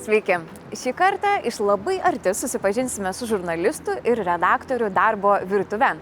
Sveiki! Šį kartą iš labai arti susipažinsime su žurnalistų ir redaktorių darbo virtuve.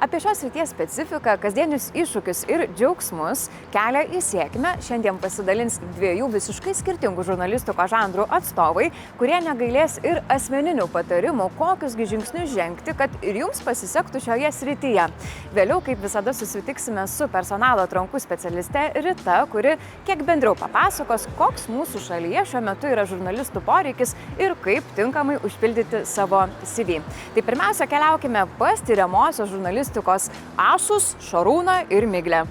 Apie šios srities specifiką, kasdienius iššūkius ir džiaugsmus, kelią į sėkmę šiandien pasidalins dviejų visiškai skirtingų žurnalistikos žanrų atstovai, kurie negailės ir asmeninių patarimų, kokiusgi žingsnius žengti, kad ir jums pasisektų šioje srityje. Vėliau, kaip visada, susitiksime su personalo atrankų specialiste Rita, kuri kiek bendriau papasakos, koks mūsų šalyje šiuo metu yra žurnalistų poreikis ir kaip tinkamai užpildyti savo CV. Tai pirmiausia, keliaukime pas tyriamosios žurnalistikos asus Šarūną ir Miglę.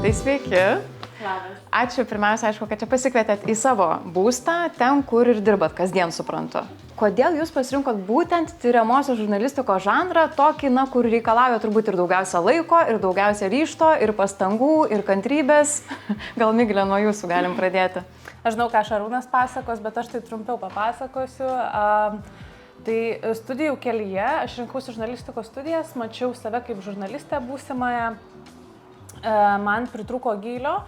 Tai sveiki. Labas. Ačiū pirmiausia, aišku, kad čia pasikvietėt į savo būstą, ten, kur ir dirbat kasdien, suprantu. Kodėl jūs pasirinkot būtent tyriamosios žurnalistikos žanrą, tokį, kur reikalauja turbūt ir daugiausia laiko, ir daugiausia ryžto, ir pastangų, ir kantrybės? Gal Miglė, nuo jūsų galim pradėti. Aš žinau, ką Šarūnas pasakos, bet aš tai trumpiau papasakosiu. Tai studijų kelyje, aš rinkausi žurnalistikos studijas, mačiau save kaip žurnalistę būsimąją, man pritrūko gylio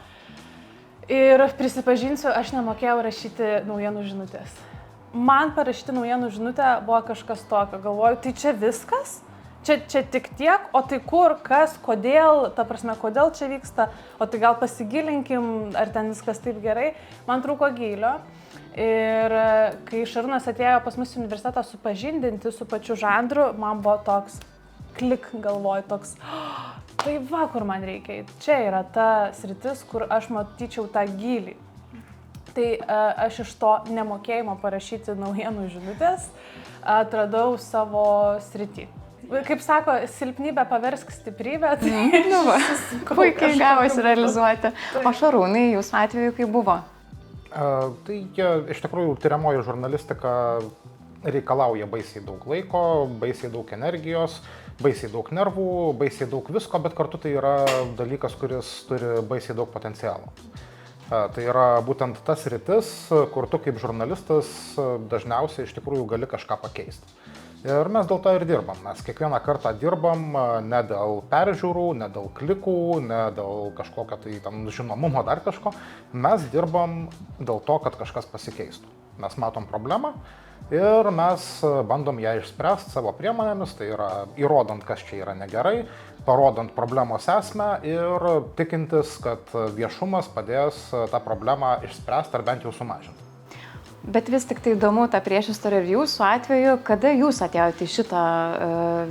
ir prisipažinsiu, aš nemokėjau rašyti naujienų žinutės. Man parašyti naujienų žinutę buvo kažkas tokio, galvoju, tai čia viskas? Čia tik tiek, o tai kur, kas, kodėl, ta prasme, kodėl čia vyksta, o tai gal pasigilinkim, ar ten viskas taip gerai. Man trūko gylio ir kai Šarūnas atėjo pas mus į universitetą supažindinti su pačiu žanru, man buvo toks klik galvoj, toks, tai va, kur man reikia. Čia yra ta sritis, kur aš matyčiau tą gylį. Tai aš iš to nemokėjimo parašyti naujienų žinutės atradau savo sritį. Kaip sako, silpnybę paversk stiprybę. Puikiai gavosi realizuoti. O Šarūnai, jūsų atveju kaip buvo? Tai iš tikrųjų tyriamoji žurnalistika reikalauja baisiai daug laiko, baisiai daug energijos, baisiai daug nervų, baisiai daug visko, bet kartu tai yra dalykas, kuris turi baisiai daug potencialo. Tai yra būtent tas sritis, kur tu kaip žurnalistas dažniausiai iš tikrųjų gali kažką pakeisti. Ir mes dėl to ir dirbam. Mes kiekvieną kartą dirbam ne dėl peržiūrų, ne dėl klikų, ne dėl kažkokio tai tam žinomumo dar kažko. Mes dirbam dėl to, kad kažkas pasikeistų. Mes matom problemą ir mes bandom ją išspręsti savo priemonėmis, tai yra įrodant, kas čia yra negerai, parodant problemos esmę ir tikintis, kad viešumas padės tą problemą išspręsti ar bent jau sumažinti. Bet vis tik tai įdomu ta priešistorė ir jūsų atveju, kada jūs atėjote į šitą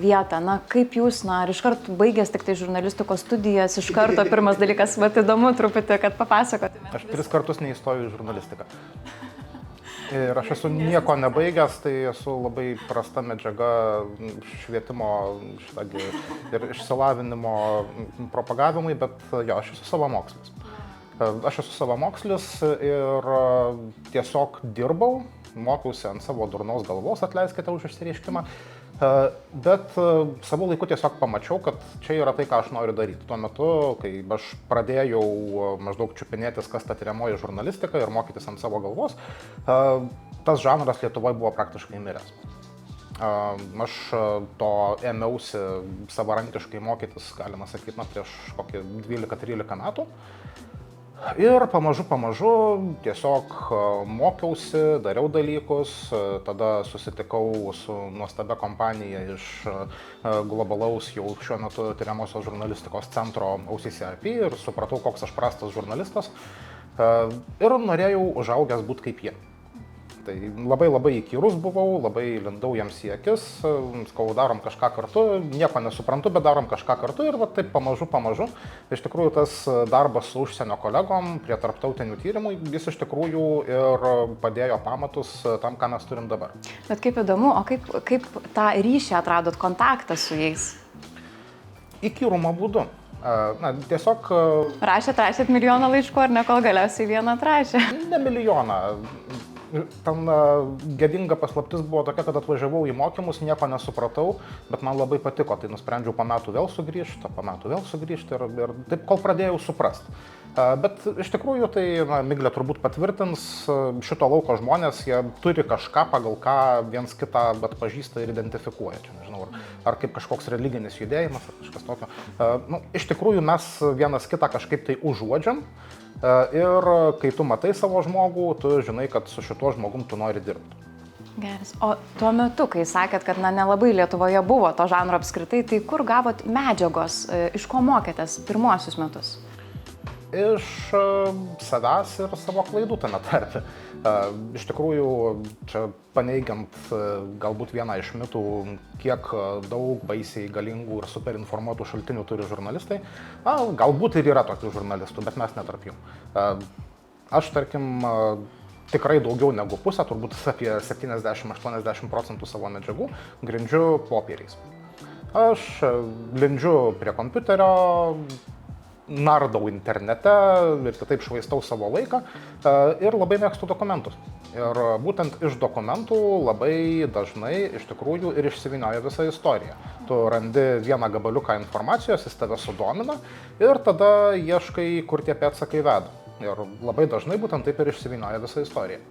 vietą, kaip jūs, ar iškart baigęs tik tai žurnalistikos studijas, iš karto pirmas dalykas, bet įdomu truputį, kad papasakotumėte. Aš 3 kartus neįstojau į žurnalistiką. Ir aš esu nieko nebaigęs, tai esu labai prasta medžiaga švietimo ir išsilavinimo propagavimui, bet jo, aš esu savamokslis. Aš esu savamokslis ir tiesiog dirbau, mokiausi ant savo durnos galvos, atleiskite už išsireiškimą, bet savo laiku tiesiog pamačiau, kad čia yra tai, ką aš noriu daryti. Tuo metu, kai aš pradėjau maždaug čiupinėtis, kas ta tyriamoji žurnalistika ir mokytis ant savo galvos, tas žanras Lietuvoje buvo praktiškai miręs. Aš to ėmiausi savarankiškai mokytis, galima sakyti, prieš kokį 12-13 metų. Ir pamažu tiesiog mokiausi, dariau dalykus, tada susitikau su nuostabia kompanija iš globalaus jau šiuo metu tyriamosios žurnalistikos centro OCCIP ir supratau, koks aš prastas žurnalistas ir norėjau užaugęs būti kaip jie. Tai labai įkyrus buvau, labai lindau jiems į akis, sakau, darom kažką kartu, nieko nesuprantu, bet darom kažką kartu ir va taip pamažu. Iš tikrųjų tas darbas su užsienio kolegom prie tarptautinių tyrimų, jis iš tikrųjų ir padėjo pamatus tam, ką mes turim dabar. Bet kaip įdomu, o kaip tą ryšį atradot, kontaktą su jais? Įkyrumo būdu. Tiesiog... Rašėt milijoną laiškų, ar ne, kol galiausiai vieną atrašė? Ne milijoną. Ten gėdinga paslaptis buvo tokia, kad atvažiavau į mokymus, nieko nesupratau, bet man labai patiko, tai nusprendžiau po metų vėl sugrįžti ir taip, kol pradėjau suprasti. Bet iš tikrųjų tai Miglė turbūt patvirtins, šito lauko žmonės, jie turi kažką, pagal ką viens kitą atpažįsta ir identifikuoja. Čia nežinau, ar kaip kažkoks religinis judėjimas, ar kažkas tokio. Iš tikrųjų mes vienas kitą kažkaip tai užuodžiam ir kai tu matai savo žmogų, tu žinai, kad su šituo žmogum tu nori dirbti. Geras. O tuo metu, kai sakėt, kad nelabai Lietuvoje buvo to žanro apskritai, tai kur gavot medžiagos, iš ko mokėtės pirmuosius metus? Iš savęs ir savo klaidų tame tarpe. Iš tikrųjų, čia paneigiant galbūt vieną iš mitų, kiek daug baisiai galingų ir superinformuotų šaltinių turi žurnalistai, galbūt ir yra tokių žurnalistų, bet mes ne tarp jų. Aš, tarkim, tikrai daugiau negu pusę, turbūt apie 70-80% savo medžiagų grindžiu popieriais. Aš lindžiu prie kompiuterio, nardau internete ir taip švaistau savo laiką ir labai mėgstu dokumentus. Ir būtent iš dokumentų labai dažnai iš tikrųjų ir išsivynioja visa istorija. Tu randi vieną gabaliuką informacijos, jis tave sudomina ir tada ieškai, kur tie pėdsakai veda. Ir labai dažnai būtent taip ir išsivynioja visa istorija.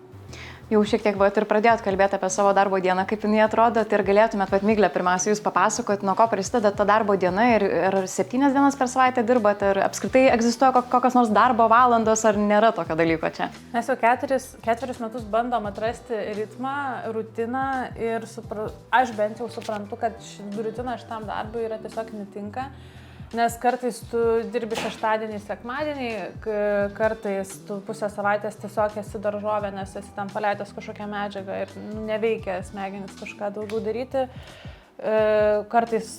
Jau šiek tiek ir pradėjot kalbėti apie savo darbo dieną, kaip jinai atrodo, tai ir galėtumėt, Miglė, pirmiausia, jūs papasakoti, nuo ko prasideda ta darbo diena ir 7 dienas per savaitę dirbat, ar apskritai egzistuoja kokios nors darbo valandos, ar nėra tokio dalyko čia? Mes jau ketverius metus bandom atrasti ritmą, rutiną ir aš bent jau suprantu, kad rutina šitam darbui yra tiesiog netinka. Nes kartais tu dirbi šeštadienį, sekmadienį, kartais tu pusę savaitės tiesiog esi daržovė, nes esi tam paleidęs kažkokią medžiagą ir neveikia smegenis kažką daugiau daryti. Kartais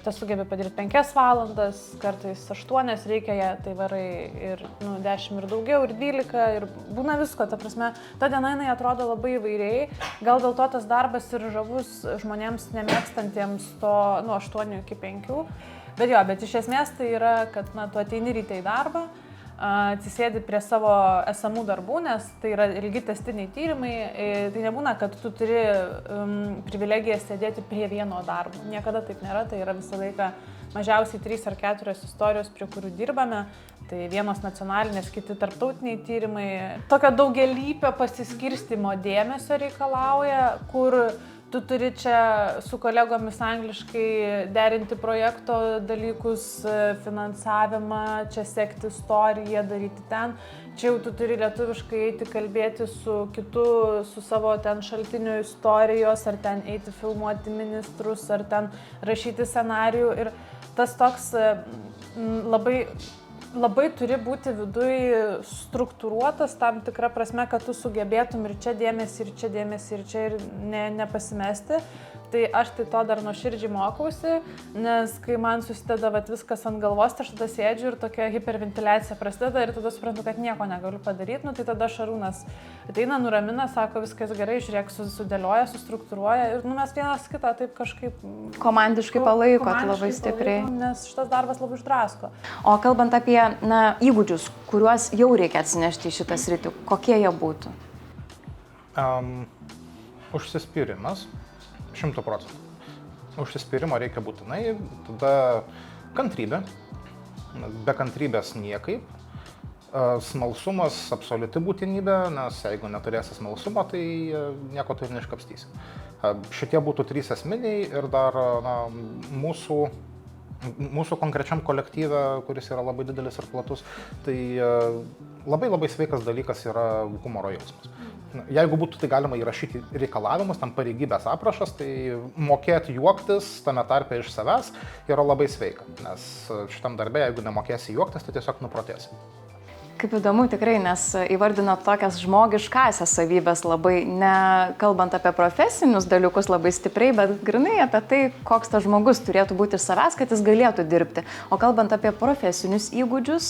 tu sugebi padaryti 5 valandas, kartais 8 reikia ją, tai varai ir 10 ir daugiau, ir 12, ir būna visko, ta prasme, ta diena jinai atrodo labai įvairiai, gal dėl to tas darbas ir žavus žmonėms nemėgstantiems to nuo 8 iki 5. Bet iš esmės tai yra, kad tu ateini ryte į darbą, atsisėdi prie savo esamų darbų, nes tai yra ilgi tęstiniai tyrimai, tai nebūna, kad tu turi privilegiją sėdėti prie vieno darbo. Niekada taip nėra, tai yra visą laiką mažiausiai 3 ar 4 istorijos, prie kurių dirbame. Tai vienos nacionalinės, kiti tarptautiniai tyrimai. Tokio daugialypio pasiskirstymo dėmesio reikalauja, kur tu turi čia su kolegomis angliškai derinti projekto dalykus, finansavimą, čia sekti istoriją, daryti ten. Čia jau tu turi lietuviškai eiti kalbėti su kitu, su savo ten šaltinių istorijos, ar ten eiti filmuoti ministrus, ar ten rašyti scenarijų. Ir tas toks labai turi būti viduj struktūruotas tam tikra prasme, kad tu sugebėtum ir čia dėmesį, ir čia ir nepasimesti. Tai aš tai to dar nuoširdžiai mokausi, nes kai man susideda viskas ant galvos, tai aš tada sėdžiu ir tokia hiperventiliacija prasideda ir tada suprantu, kad nieko negaliu padaryti. Tai tada Šarūnas ateina, nuramina, sako, viskas gerai, žiūrėk, sudėlioja, sustruktūruoja ir mes vienas kitą taip kažkaip komandiškai palaikot labai stipriai. Nes šitas darbas labai išdrasko. O kalbant apie įgūdžius, kuriuos jau reikia atsinešti į šitą sritį, kokie jie būtų? Užsispyrimas. 100%. Užsispyrimo reikia būtinai, tada kantrybė, be kantrybės niekaip, smalsumas absoliuti būtinybė, nes jeigu neturėsi smalsumo, tai nieko tu ir neiškapstysi. Šitie būtų 3 esminiai ir dar mūsų konkrečiam kolektyve, kuris yra labai didelis ir platus, tai labai sveikas dalykas yra humoro jausmas. Jeigu būtų tai galima įrašyti reikalavimus, tam pareigybės aprašas, tai mokėti juoktis tame tarpe iš savęs yra labai sveika, nes šitam darbe, jeigu nemokėsi juoktis, tai tiesiog nuprotėsi. Kaip įdomu tikrai, nes įvardinot tokias žmogiškasias savybės labai, ne kalbant apie profesinius dalykus labai stipriai, bet grinai apie tai, koks tas žmogus turėtų būti iš savęs, kad jis galėtų dirbti. O kalbant apie profesinius įgūdžius...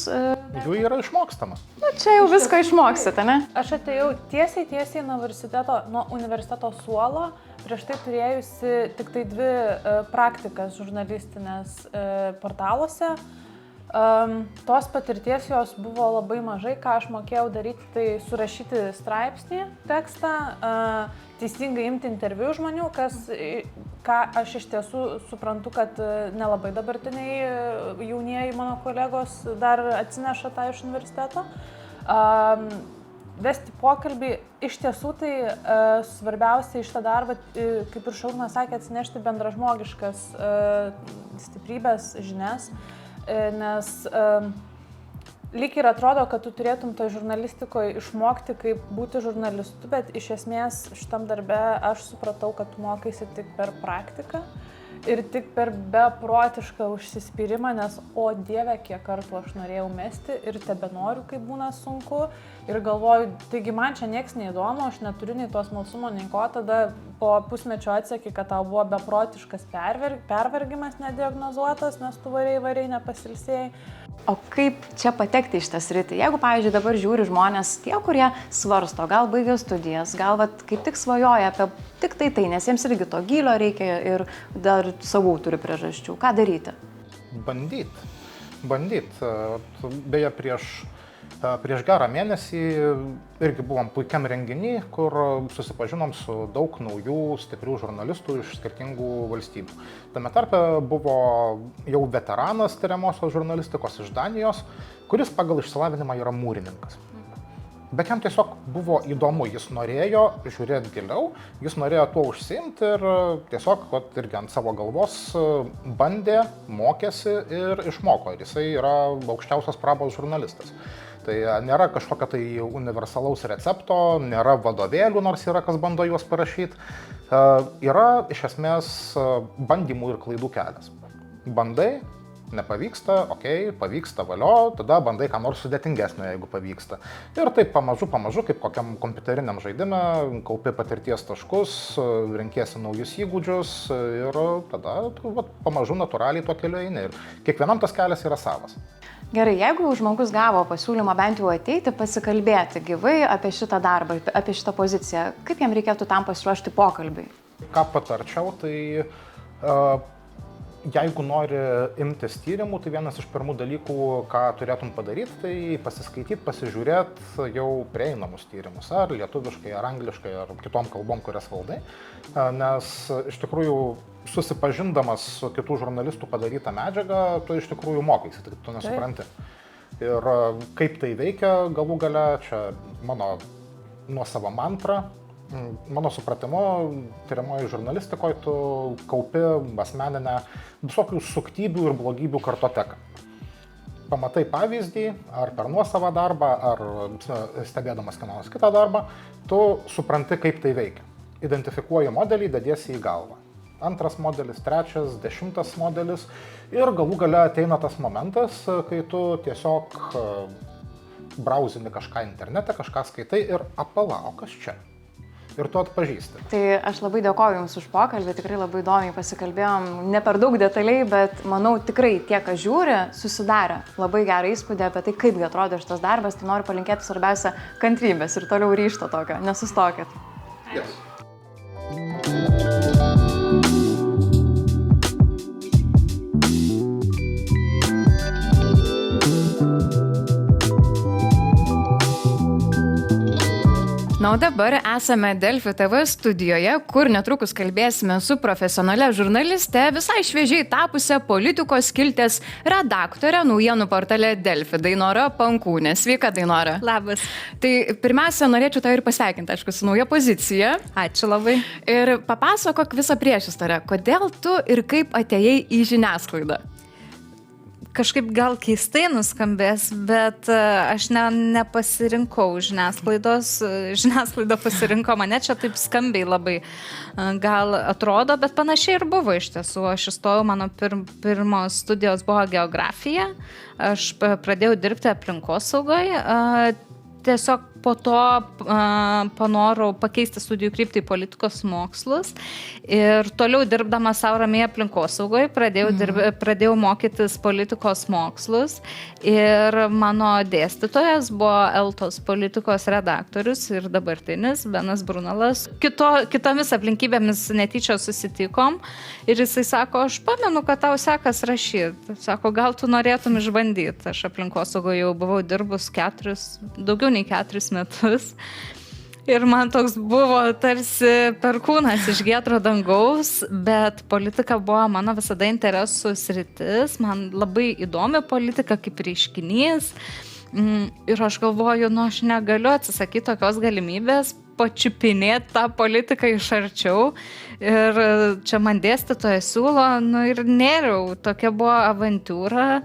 Jų yra išmokstama. Čia jau viską išmoksite, ne? Aš atėjau tiesiai nuo universiteto suolo, prieš tai turėjusi tik tai 2 praktikas žurnalistinės portaluose. Tos patirties jos buvo labai mažai, ką aš mokėjau daryti, tai surašyti straipsnį, tekstą, teisingai imti interviu žmonių, ką aš iš tiesų suprantu, kad nelabai dabartiniai jaunieji mano kolegos dar atsineša tą iš universiteto. vesti pokalbį, iš tiesų tai svarbiausia iš tą darbą, kaip ir Šarūnas sakė, atsinešti bendražmogiškas stiprybės žinias, nes lyg ir atrodo, kad tu turėtum toj žurnalistikoje išmokti, kaip būti žurnalistu, bet iš esmės šitam darbe aš supratau, kad tu mokaisi tik per praktiką ir tik per beprotišką užsispyrimą, nes o Dieve, kiek kartų aš norėjau mesti ir tebenoriu, kai būna sunku. Ir galvoju, taigi man čia nieks neįdomu, aš neturiu nei to smalsumo, nei ko, tada po pusmečio atseki, kad tau buvo beprotiškas pervargimas nediagnozuotas, nes tu variai nepasilsėjai. O kaip čia patekti iš tą sritį? Jeigu, pavyzdžiui, dabar žiūri žmonės, tie, kurie svarsto, gal baigia studijas, gal kaip tik svajoja apie tik tai, nes jiems irgi to gylio reikia ir dar savų turi priežasčių. Ką daryti? Bandyt. Beje, prieš gerą mėnesį irgi buvom puikiam renginy, kur susipažinom su daug naujų, stiprių žurnalistų iš skirtingų valstybių. Tame tarpe buvo jau veteranas tyriamosios žurnalistikos iš Danijos, kuris pagal išsilavinimą yra mūrininkas. Bet jam tiesiog buvo įdomu, jis norėjo žiūrėti giliau, jis norėjo tuo užsiimti ir tiesiog irgi ant savo galvos bandė, mokėsi ir išmoko. Ir jisai yra aukščiausios prabos žurnalistas. Tai nėra kažkokio tai universalaus recepto, nėra vadovėlių, nors yra kas bando juos parašyti. Yra iš esmės bandymų ir klaidų kelias. Bandai, nepavyksta, pavyksta, valio, tada bandai ką nors sudėtingesnio, jeigu pavyksta. Ir taip pamažu, kaip kokiam kompiuteriniam žaidime, kaupi patirties taškus, renkiesi naujus įgūdžius ir tada pamažu natūraliai tuo keliu eini. Ir kiekvienam tas kelias yra savas. Gerai, jeigu žmogus gavo pasiūlymą bent jau ateiti, pasikalbėti gyvai apie šitą darbą, apie šitą poziciją, kaip jam reikėtų tam pasiruošti pokalbiui? Ką patarčiau, tai jeigu nori imtis tyrimų, tai vienas iš pirmų dalykų, ką turėtum padaryti, tai pasiskaityti, pasižiūrėti jau prieinamus tyrimus, ar lietuviškai, ar angliškai, ar kitom kalbom, kurias valdai, nes iš tikrųjų susipažindamas su kitų žurnalistų padarytą medžiagą, tu iš tikrųjų mokaisi, tik tu nesupranti. Ir kaip tai veikia, galų gale, čia mano nuosava mantra, mano supratimu, tyriamoji žurnalistikoje tu kaupi asmeninę visokių suktybių ir blogybių kartoteką. Pamatai pavyzdį, ar per nuosavą darbą, ar stebėdamas kieno nors kitą darbą, tu supranti, kaip tai veikia. Identifikuoji modelį, dediesi į galvą. Antras modelis, trečias, 10 modelis ir galų gale ateina tas momentas, kai tu tiesiog brauzini kažką internete, kažką skaitai ir apala, o kas čia? Ir tu atpažįsti. Tai aš labai dėkoju Jums už pokalbį, tikrai labai įdomiai pasikalbėjom, ne per daug detaliai, bet manau tikrai tie, kas žiūri, susidarė labai gerą įspūdį apie tai, kaipgi atrodo šitas darbas, tai noriu palinkėti svarbiausia kantrybės ir toliau ryžto tokio, nesustokit. Yes. Na, o dabar esame Delfi TV studijoje, kur netrukus kalbėsime su profesionalia žurnaliste, visai šviežiai tapusią politikos skiltės redaktorę naujienų portale Delfi, Dainora Pankūnė. Sveika, Dainora. Labas. Tai pirmiausia, norėčiau tau ir pasveikinti, aišku, su nauja pozicija. Ačiū labai. Ir papasakok visą priešistorę, kodėl tu ir kaip atėjai į žiniasklaidą. Kažkaip gal keistai nuskambės, bet aš nepasirinkau žiniasklaidos, žiniasklaida pasirinko mane, čia taip skambiai labai gal atrodo, bet panašiai ir buvo iš tiesų. Aš įstojau, mano pirmos studijos buvo geografija, aš pradėjau dirbti aplinkosaugoje, tiesiog po to panorau pakeisti studijų kryptį į politikos mokslus ir toliau dirbdama savo ramiai aplinkosaugoje pradėjau mokytis politikos mokslus ir mano dėstytojas buvo Eltos politikos redaktorius ir dabartinis Benas Brunalas. Kitomis aplinkybėmis netyčia susitikom ir jisai sako, aš pamenu, kad tau sekas rašyti. Sako, gal tu norėtum išbandyti. Aš aplinkosaugoje jau buvau dirbus daugiau nei 4 metus. Ir man toks buvo tarsi perkūnas iš giedro dangaus, bet politika buvo mano visada interesų sritis. Man labai įdomi politika kaip reiškinys. Ir aš galvoju, aš negaliu atsisakyti tokios galimybės, pačiupinėti tą politiką iš arčiau. Ir čia man dėstytoja siūlo, ir nėriau, tokia buvo avantūra.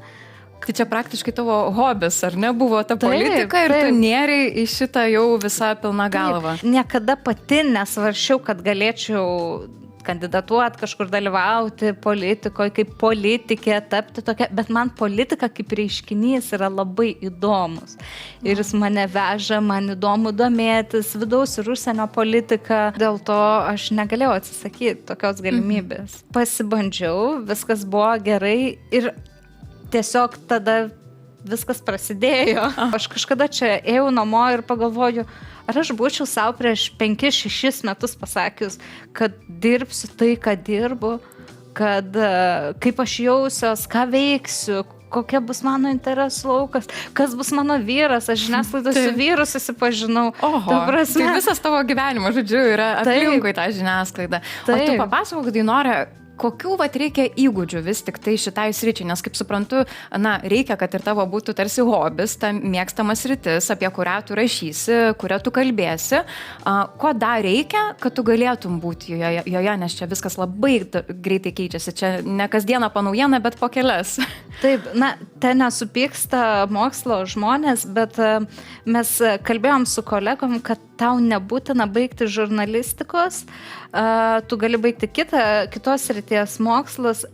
Tai čia praktiškai tavo hobis, ar ne, buvo ta politika ir tu nėriai į šitą jau visą pilną galvą. Niekada pati nesvaršiau, kad galėčiau kandidatuoti, kažkur dalyvauti politikoje, kaip politikė, tapti tokia, bet man politika kaip reiškinys yra labai įdomus. Ir jis mane veža, man įdomu domėtis vidaus ir užsienio politika, dėl to aš negalėjau atsisakyti tokios galimybės. Pasibandžiau, viskas buvo gerai ir tiesiog tada viskas prasidėjo. Aš kažkada čia ėjau namo ir pagalvoju, ar aš būčiau savo prieš 5-6 metus pasakius, kad dirbsiu tai, ką dirbu, kad kaip aš jausiuos, ką veiksiu, kokia bus mano interesų laukas, kas bus mano vyras, aš žiniasklaidos su vyru susipažinau. Oho, tai visas tavo gyvenimo, žodžiu, yra aplinkui tą žiniasklaidą. O tu papasakok, Dainora, kokių reikia įgūdžių vis tik tai šitai sričiai, nes kaip suprantu, reikia, kad ir tavo būtų tarsi hobis, ta mėgstama sritis, apie kurią tu rašysi, kurią tu kalbėsi. Ko dar reikia, kad tu galėtum būti joje, nes čia viskas labai greitai keičiasi, čia ne kasdieną po naujieną, bet po kelias. Taip, ten nesupyksta mokslo žmonės, bet mes kalbėjom su kolegom, kad tau nebūtina baigti žurnalistikos, tu gali baigti kitos srities mokslus,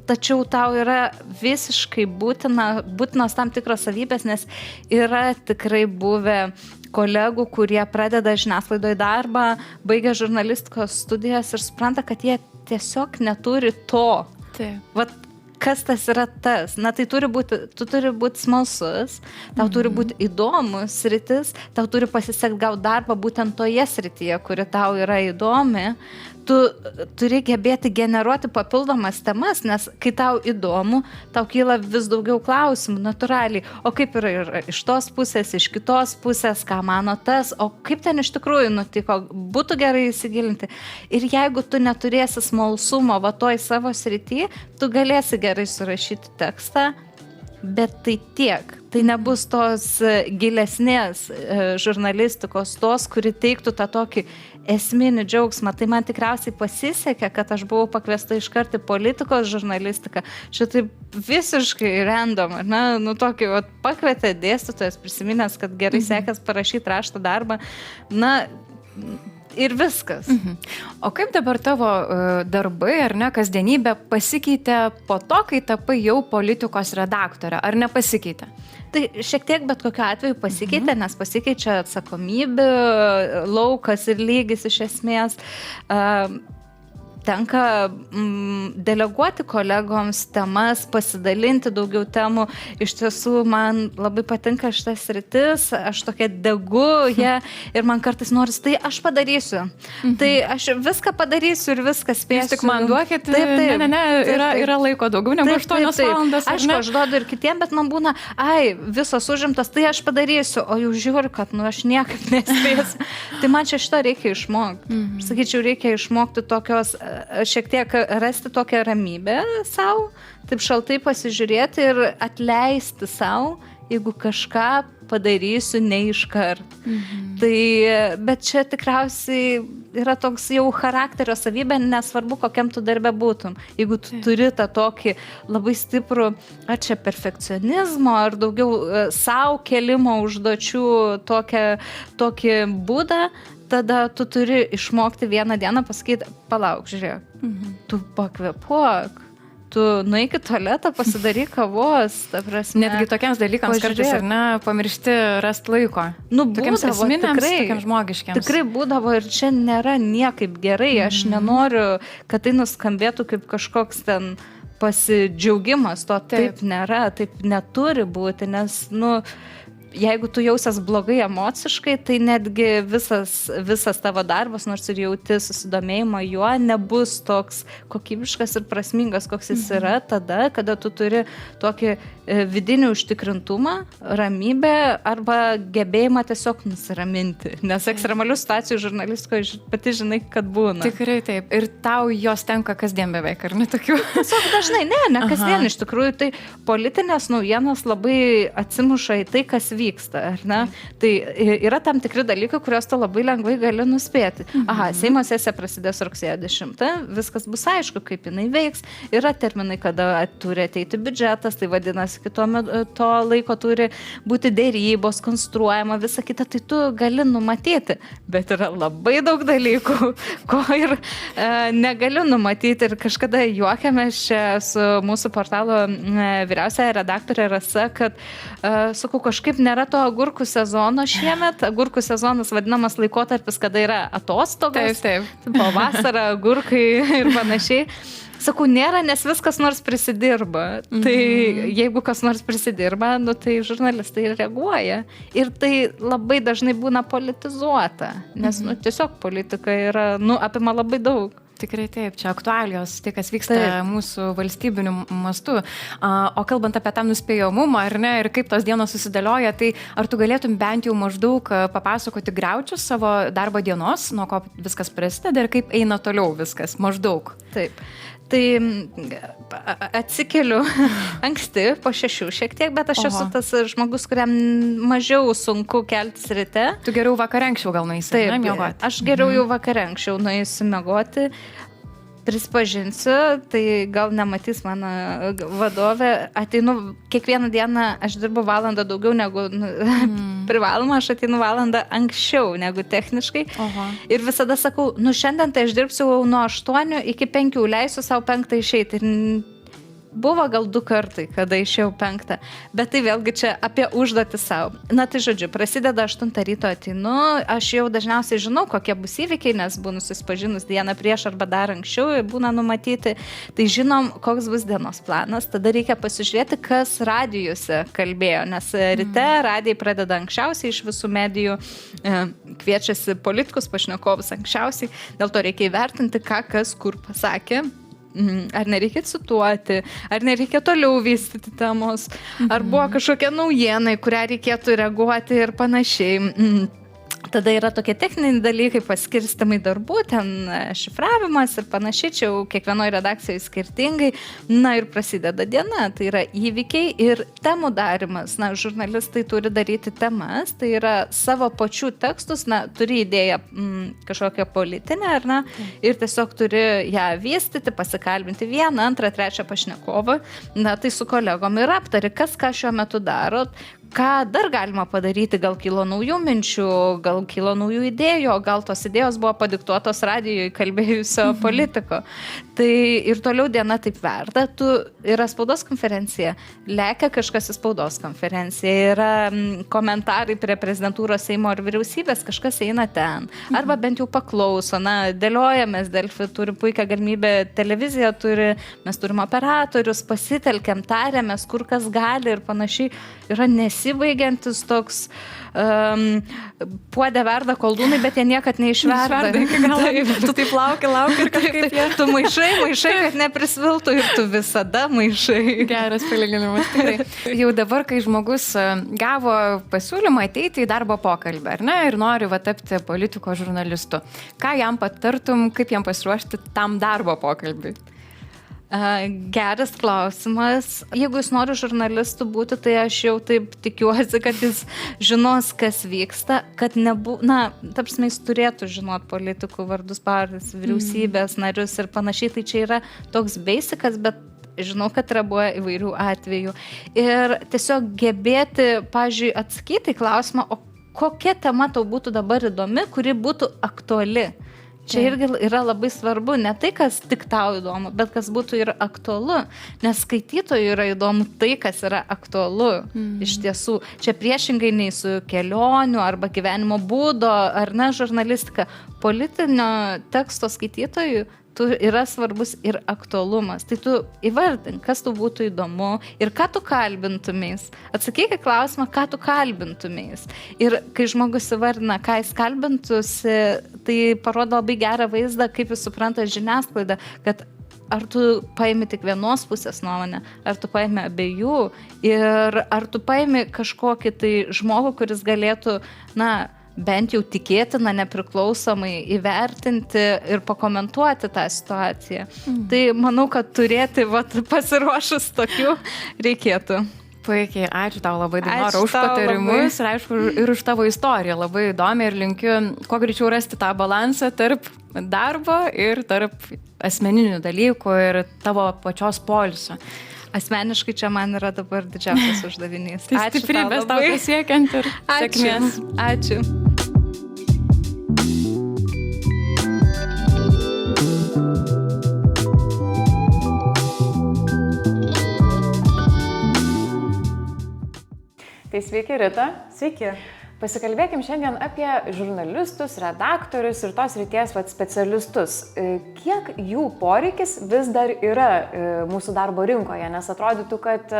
tačiau tau yra visiškai būtinos tam tikros savybės, nes yra tikrai buvę kolegų, kurie pradeda žiniasklaidoje darbą, baigia žurnalistikos studijas ir supranta, kad jie tiesiog neturi to. Taip. Kas tas yra tas? Tu turi būti smalsus, tau turi būti įdomus sritis, tau turi pasisekti gauti darbą būtent toje srityje, kuri tau yra įdomi. Tu turi gebėti generuoti papildomas temas, nes kai tau įdomu, tau kyla vis daugiau klausimų, natūraliai. O kaip yra iš tos pusės, iš kitos pusės, ką mano tas, o kaip ten iš tikrųjų nutiko, būtų gerai įsigilinti. Ir jeigu tu neturėsi smalsumo toj savo srity, tu galėsi gerai surašyti tekstą, bet tai tiek. Tai nebus tos gilesnės žurnalistikos, tos, kuri teiktų tą tokį esminį džiaugsmą. Tai man tikriausiai pasisekė, kad aš buvau pakviesta iškart į politikos žurnalistiką. Čia taip visiškai random, tokį pakvietė dėstytojas, prisiminęs, kad gerai sekės parašyti rašto darbą. Ir viskas. O kaip dabar tavo darbai, ar ne, kasdienybė pasikeitė po to, kai tapai jau politikos redaktorė, ar nepasikeitė? Tai šiek tiek bet kokiu atveju pasikeitė, nes pasikeičia atsakomybė, laukas ir lygis iš esmės. Tenka deleguoti kolegoms temas, pasidalinti daugiau temų. Iš tiesų, man labai patinka šitas sritis, aš tokia degu ir man kartais noris, tai aš padarysiu. Tai aš viską padarysiu ir viską spėsiu. Jūs tik man duokit, yra laiko daugiau negu 8 valandas. Aišku, aš duodu ir kitiem, bet man būna, visos užimtos, tai aš padarysiu, o jau žiūriu, kad aš niekaip nespėsiu. Tai man čia šito reikia išmokti. Sakyčiau, reikia išmokti tokios šiek tiek rasti tokią ramybę savo, taip šaltai pasižiūrėti ir atleisti savo, jeigu kažką padarysiu ne iškart. Tai, bet čia tikriausiai yra toks jau charakterio savybė, nesvarbu, kokiam tu darbe būtum. Jeigu tu turi tą tokį labai stiprų, ar čia perfekcionizmo, ar daugiau savo kelimo užduočių tokį būdą, tada tu turi išmokti vieną dieną pasakyti, palauk, žiūrėk, tu pakvepuok, tu nueik į tualetą, pasidaryk kavos, ta prasme. Netgi tokiems dalykams kartais, ar ne, pamiršti rasti laiko. Tokiems esminiams, tokiems žmogiškiams. Tikrai būdavo ir čia nėra niekaip gerai, aš nenoriu, kad tai nuskambėtų kaip kažkoks ten pasidžiaugimas, to taip nėra, taip neturi būti, nes, jeigu tu jausies blogai emociškai, tai netgi visas tavo darbas, nors ir jauti susidomėjimą juo, nebus toks kokybiškas ir prasmingas, koks jis yra tada, kada tu turi tokį vidinį užtikrintumą, ramybę arba gebėjimą tiesiog nusiraminti. Nes ekstremalių situacijų žurnalistikoje pati žinai, kad būna. Tikrai taip. Ir tau jos tenka kasdien beveik, ar ne tokių? Tiesiog dažnai, ne kasdien. Iš tikrųjų, tai politinės naujienos labai atsimuša į tai, kas vyksta, ar ne? Tai yra tam tikri dalykai, kuriuos tu labai lengvai gali nuspėti. Aha, Seimo sesija prasidės rugsėjo 10, viskas bus aišku, kaip jinai veiks, yra terminai, kada turi ateiti biudžetas, tai vadinasi, to laiko turi būti dėrybos, konstruojama, visa kita, tai tu gali numatyti, bet yra labai daug dalykų, ko ir negaliu numatyti. Ir kažkada juokiamės čia su mūsų portalo vyriausiaja redaktorė Rasa, kad sakau, kažkaip nėra to agurkų sezono šiemet. Agurkų sezonas vadinamas laikotarpis, kada yra atostogos, po vasarą agurkai ir panašiai. Sakau, nėra, nes vis kas nors prisidirba. Tai jeigu kas nors prisidirba, nu, tai žurnalistai reaguoja. Ir tai labai dažnai būna politizuota, nes tiesiog politika yra, apima labai daug. Tikrai taip, čia aktualijos, tai kas vyksta mūsų valstybiniu mastu. O kalbant apie tą nuspėjomumą, ar ne, ir kaip tos dienos susidėlioja, tai ar tu galėtum bent jau maždaug papasakoti griaučius savo darbo dienos, nuo ko viskas prasideda ir kaip eina toliau viskas, maždaug? Taip. Tai atsikeliu anksti, po 6 šiek tiek, bet aš esu tas žmogus, kuriam mažiau sunku keltis ryte. Tu geriau vakare anksčiau gal nueisi, ne, miegoti? Aš geriau jau vakare anksčiau nueisiu miegoti. Prisipažinsiu, tai gal nematys mano vadovė, ateinu kiekvieną dieną, aš dirbu valandą daugiau negu privaloma, aš ateinu valandą anksčiau negu techniškai. Ir visada sakau, šiandien tai aš dirbsiu nuo 8 iki 5, leisiu savo 5 išeiti. Ir buvo gal 2 kartai, kada išėjau 5, bet tai vėlgi čia apie užduotį savo. Na tai žodžiu, prasideda 8 ryto ateinu, aš jau dažniausiai žinau, kokie bus įvykiai, nes būnu susipažinus dieną prieš arba dar anksčiau, būna numatyti, tai žinom, koks bus dienos planas, tada reikia pasižiūrėti, kas radijose kalbėjo, nes ryte radijai pradeda anksčiausiai iš visų medijų, kviečiasi politikus, pašnekovus anksčiausiai, dėl to reikia įvertinti, ką kas kur pasakė. Ar nereikia cituoti, ar nereikia toliau vystyti temos, ar buvo kažkokia naujiena, į kurią reikėtų reaguoti ir panašiai. Tada yra tokie techniniai dalykai, paskirstimai darbų, ten šifravimas ir panašiai, čia jau kiekvienoje redakcijoje skirtingai. Na ir prasideda diena, tai yra įvykiai ir temų darimas. Na, žurnalistai turi daryti temas, tai yra savo pačių tekstus, turi idėją kažkokią politinę, ar ne, ir tiesiog turi ją vystyti, pasikalbinti vieną, antrą, trečią pašnekovą. Na, tai su kolegom ir aptari, kas ką šiuo metu daro, ką dar galima padaryti, gal kilo naujų minčių, gal kilo naujų idėjų, gal tos idėjos buvo padiktuotos radijoje kalbėjusio politiko. Tai ir toliau diena taip verda, yra spaudos konferencija, lekia kažkas į spaudos konferenciją, yra komentarai prie prezidentūros, Seimo ir vyriausybės, kažkas eina ten, arba bent jau paklauso, dėliojamės, Delfi turi puikią galimybę, televizija turi, mes turim operatorius, pasitelkiam, tariamės, kur kas gali ir panašiai, yra nesibaigiantis toks puodė verda koldūnai, bet jie niekad neišverda. Tu taip lauki ir kažkaip jie. Tu maišai, kad neprisviltų ir tu visada maišai. Geras palyginimas, tikrai. Jau dabar, kai žmogus gavo pasiūlymą ateiti į darbo pokalbį, ar ne, ir nori tapti politiko žurnalistu, ką jam patartum, kaip jam pasiruošti tam darbo pokalbiui? Geras klausimas. Jeigu jis nori žurnalistu būti, tai aš jau taip tikiuosi, kad jis žinos, kas vyksta, kad tapsime, jis turėtų žinot politikų vardus, pavardės, vyriausybės narius ir panašiai. Tai čia yra toks basicas, bet žinau, kad yra buvo įvairių atvejų. Ir tiesiog gebėti, pavyzdžiui, atsakyti į klausimą, o kokia tema tau būtų dabar įdomi, kuri būtų aktuali. Čia irgi yra labai svarbu, ne tai, kas tik tau įdomu, bet kas būtų ir aktualu, nes skaitytojui yra įdomu tai, kas yra aktualu iš tiesų. Čia priešingai nei su kelionių arba gyvenimo būdo ar ne žurnalistika. Politinio teksto skaitytojui yra svarbus ir aktualumas. Tai tu įvardink, kas tu būtų įdomu ir ką tu kalbintumės. Atsakyk į klausimą, ką tu kalbintumės. Ir kai žmogus įvardina, ką jis kalbintųsi, tai parodo labai gerą vaizdą, kaip jis supranta žiniasklaidą, kad ar tu paimi tik vienos pusės nuomonę, ar tu paimi abiejų ir ar tu paimi kažkokį tai žmogų, kuris galėtų, bent jau tikėtina nepriklausomai įvertinti ir pakomentuoti tą situaciją. Tai manau, kad turėti pasiruošus tokių reikėtų. Puikiai, ačiū tau labai, Dainora, Ačiū už tau patarimus ir aišku, ir už tavo istoriją. Labai įdomi ir linkiu kuo greičiau rasti tą balansą tarp darbo ir tarp asmeninių dalykų ir tavo pačios poilsio. Asmeniškai čia man yra dabar didžiausias uždavinys. Tai stiprybės tau pasiekiant ir sėkmės. Ačiū. Tai sveiki, Rita. Sveiki. Pasikalbėkim šiandien apie žurnalistus, redaktorius ir tos ryties specialistus. Kiek jų poreikis vis dar yra mūsų darbo rinkoje, nes atrodytų, kad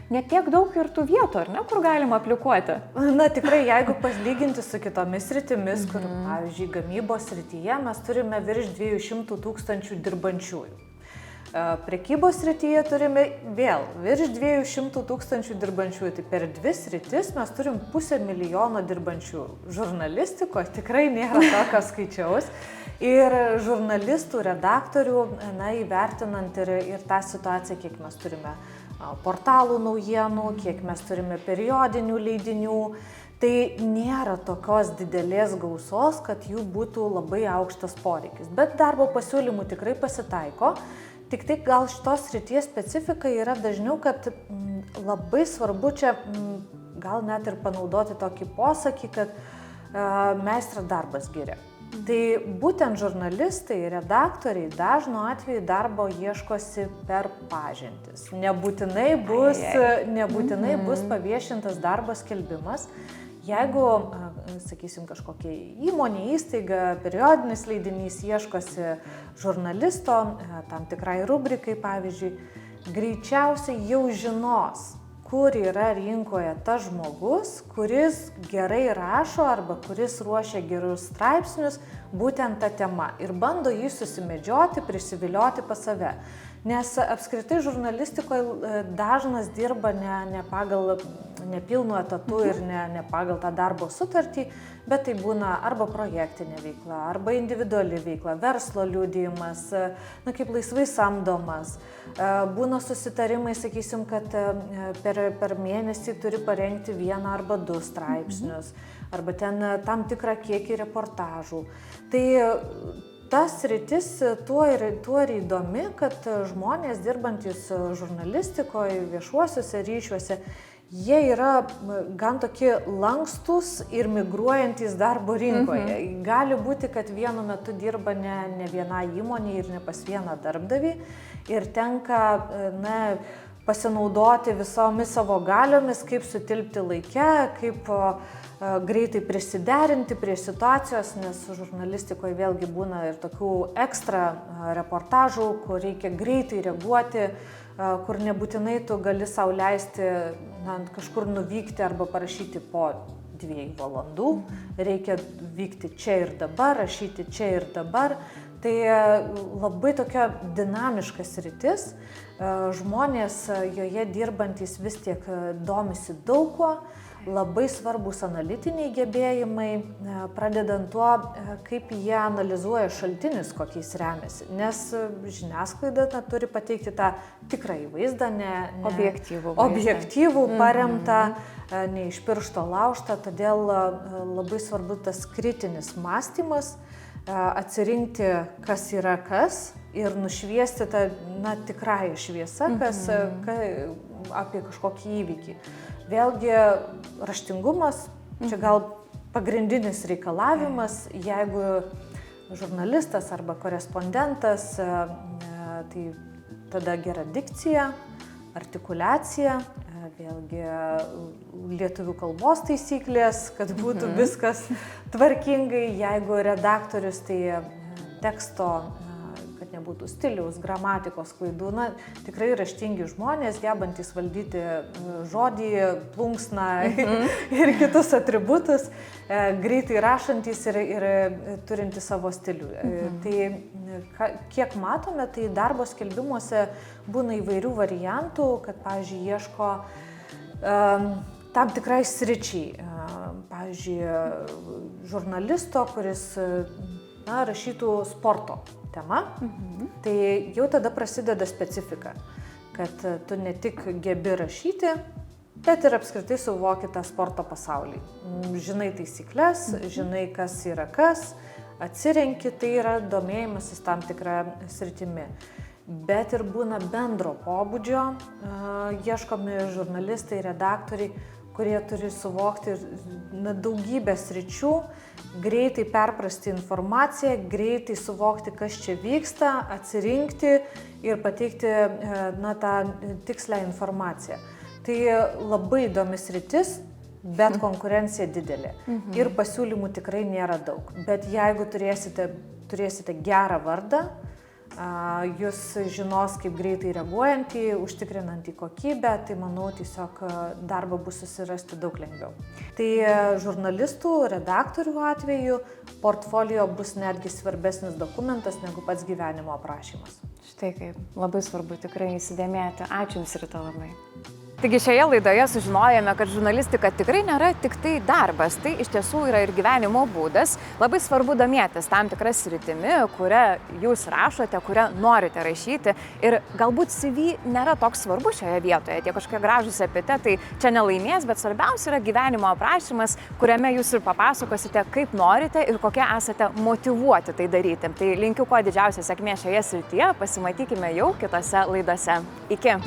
netiek daug ir tų vietų, ar ne, kur galima aplikuoti? Na tikrai, jeigu palyginti su kitomis rytimis, kur, pavyzdžiui, gamybos rytyje mes turime virš 200 000 dirbančiųjų. Prekybos srityje turime vėl virš 200 000 dirbančiųjų, tai per 2 sritis mes turim 500 000 dirbančių. Žurnalistikoje tikrai nėra tokio skaičiaus ir žurnalistų, redaktorių, įvertinant ir tą situaciją, kiek mes turime portalų naujienų, kiek mes turime periodinių leidinių, tai nėra tokios didelės gausos, kad jų būtų labai aukštas poreikis. Bet darbo pasiūlymų tikrai pasitaiko. Tik tai gal šitos srities specifika yra dažniau, kad labai svarbu čia gal net ir panaudoti tokį posakį, kad meistro darbas giria. Tai būtent žurnalistai, redaktoriai dažnu atveju darbo ieškosi per pažintis. Nebūtinai bus paviešintas darbo skelbimas. Jeigu, sakysim, kažkokia įmonė, įstaiga, periodinis leidinys ieškosi žurnalisto, tam tikrai rubrikai, pavyzdžiui, greičiausiai jau žinos, kur yra rinkoje tas žmogus, kuris gerai rašo arba kuris ruošia gerus straipsnius būtent tą temą ir bando jį susimedžioti, prisivilioti pas save. Nes apskritai žurnalistikoje dažnas dirba ne pagal nepilnu etatu ir ne pagal tą darbo sutartį, bet tai būna arba projektinė veikla, arba individuali veikla, verslo liudijimas, kaip laisvai samdomas. Būna susitarimai, sakysim, kad per mėnesį turi parengti 1 arba 2 straipsnius, arba ten tam tikrą kiekį reportažų. Tai tas sritis tuo ir įdomi, kad žmonės dirbantys žurnalistikoje, viešuosiuose ryšiuose, jie yra gan tokie lankstus ir migruojantis darbo rinkoje. Gali būti, kad vienu metu dirba ne viena įmonė ir ne pas vieną darbdavį ir tenka pasinaudoti visomis savo galiomis, kaip sutilpti laike, kaip greitai prisiderinti prie situacijos, nes žurnalistikoje vėlgi būna ir tokių ekstra reportažų, kur reikia greitai reaguoti, kur nebūtinai tu gali sau leisti kažkur nuvykti arba parašyti po 2 valandų. Reikia vykti čia ir dabar, rašyti čia ir dabar. Tai labai tokia dinamiška sritis. Žmonės joje dirbantys vis tiek domisi daug kuo. Labai svarbus analitiniai gebėjimai, pradedant tuo, kaip jie analizuoja šaltinius, kokiais remiasi. Nes žiniasklaida turi pateikti tą tikrąjį vaizdą, objektyvų paremtą, ne iš piršto laužtą. Todėl labai svarbu tas kritinis mąstymas, atsirinkti, kas yra kas ir nušviesti tą tikrąją šviesą, apie kažkokį įvykį. Vėlgi raštingumas, čia gal pagrindinis reikalavimas, jeigu žurnalistas arba korespondentas, tai tada gera dikcija, artikuliacija, vėlgi lietuvių kalbos taisyklės, kad būtų viskas tvarkingai, jeigu redaktorius, tai teksto, kad nebūtų stiliaus, gramatikos klaidų. Tikrai raštingi žmonės, gebantys valdyti žodį, plunksną ir kitus atributus, greitai rašantis ir turinti savo stilių. Tai kiek matome, tai darbo skelbimuose būna įvairių variantų, kad, pavyzdžiui, ieško tam tikrai sričiai. Pavyzdžiui, žurnalisto, kuris rašytų sporto tema, tai jau tada prasideda specifika, kad tu ne tik gebi rašyti, bet ir apskritai suvoki tą sporto pasaulį. Žinai taisyklės, žinai, kas yra kas, atsirenki, tai yra domėjimasis tam tikrą sritimi. Bet ir būna bendro pobūdžio, ieškomi žurnalistai, redaktoriai, kurie turi suvokti daugybę sričių, greitai perprasti informaciją, greitai suvokti, kas čia vyksta, atsirinkti ir pateikti tą tikslę informaciją. Tai labai įdomi sritis, bet konkurencija didelė. Ir pasiūlymų tikrai nėra daug. Bet jeigu turėsite gerą vardą, jūs žinos, kaip greitai reaguojantį, užtikrinantį kokybę, tai manau, tiesiog darbą bus susirasti daug lengviau. Tai žurnalistų, redaktorių atveju portfolio bus netgi svarbesnis dokumentas negu pats gyvenimo aprašymas. Štai kaip, labai svarbu tikrai įsidėmėti. Ačiū Jums, Rita, labai. Taigi šioje laidoje sužinojome, kad žurnalistika tikrai nėra tik tai darbas, tai iš tiesų yra ir gyvenimo būdas. Labai svarbu domėtis tam tikras sritimi, kurią jūs rašote, kurią norite rašyti. Ir galbūt CV nėra toks svarbu šioje vietoje, tie kažkokie gražūs epitetai čia nelaimės, bet svarbiausia yra gyvenimo aprašymas, kuriame jūs ir papasakosite, kaip norite ir kokie esate motyvuoti tai daryti. Tai linkiu kuo didžiausia sėkmė šioje srityje, pasimatykime jau kitose laidose. Iki!